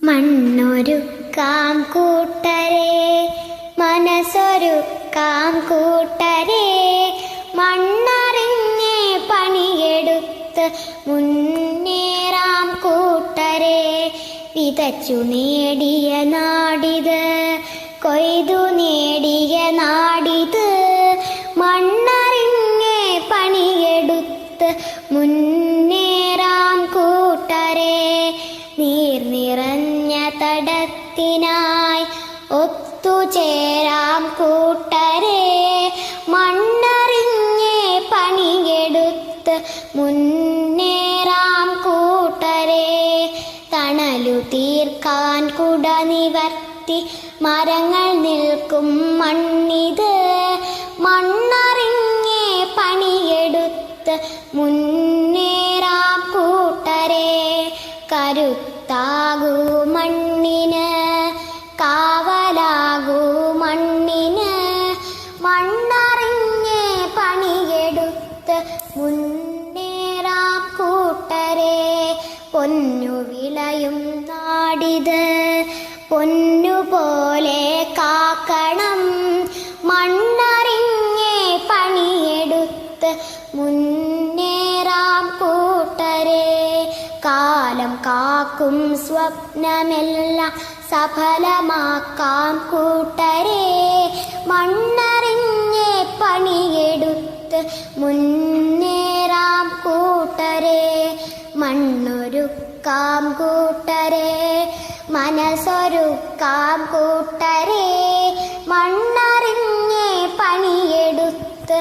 മണ്ണൊരുക്കാം കൂട്ടരെ, മനസ്സൊരുക്കാം കൂട്ടരെ, മണ്ണറിഞ്ഞേ പണിയെടുത്ത് മുന്നേറാം കൂട്ടരെ. വിതച്ചു നേടിയ നാടിത്, കൊയ്തു നേടിയ നാടിത്, മണ്ണറിഞ്ഞേ പണിയെടുത്ത് മുന്നേറാം കൂട്ടരെ. നീർ നിറഞ്ഞ തടത്തിനായി ഒത്തുചേരാം കൂട്ടരെ, മണ്ണറിഞ്ഞേ പണിയെടുത്ത് മുന്നേറാം കൂട്ടരെ. തണലു തീർക്കാൻ കുട നിവർത്തി മരങ്ങൾ നിൽക്കും മണ്ണിത്, മണ്ണറിഞ്ഞേ പണിയെടുത്ത് മുന്നേറാം കൂട്ടരെ. കരുത്താകൂ മണ്ണിന്, കാവലാകൂ മണ്ണിന്, മണ്ണറിഞ്ഞേ പണിയെടുത്ത് മുന്നേറാം കൂട്ടരെ. പൊന്നു വിളയും നാടിത്, പൊന്നുപോലെ കാക്കണം, മണ്ണറിഞ്ഞേ പണിയെടുത്ത് മുന്നേറാം കൂട്ടരെ. കാലം കാക്കും സ്വപ്നമെല്ലാം സഫലമാക്കാം കൂട്ടരെ, മണ്ണറിഞ്ഞേ പണിയെടുത്ത് മുന്നേറാം കൂട്ടരെ. മണ്ണൊരുക്കാം കൂട്ടരെ, മനസ്സൊരുക്കാം കൂട്ടരെ, മണ്ണറിഞ്ഞേ പണിയെടുത്ത്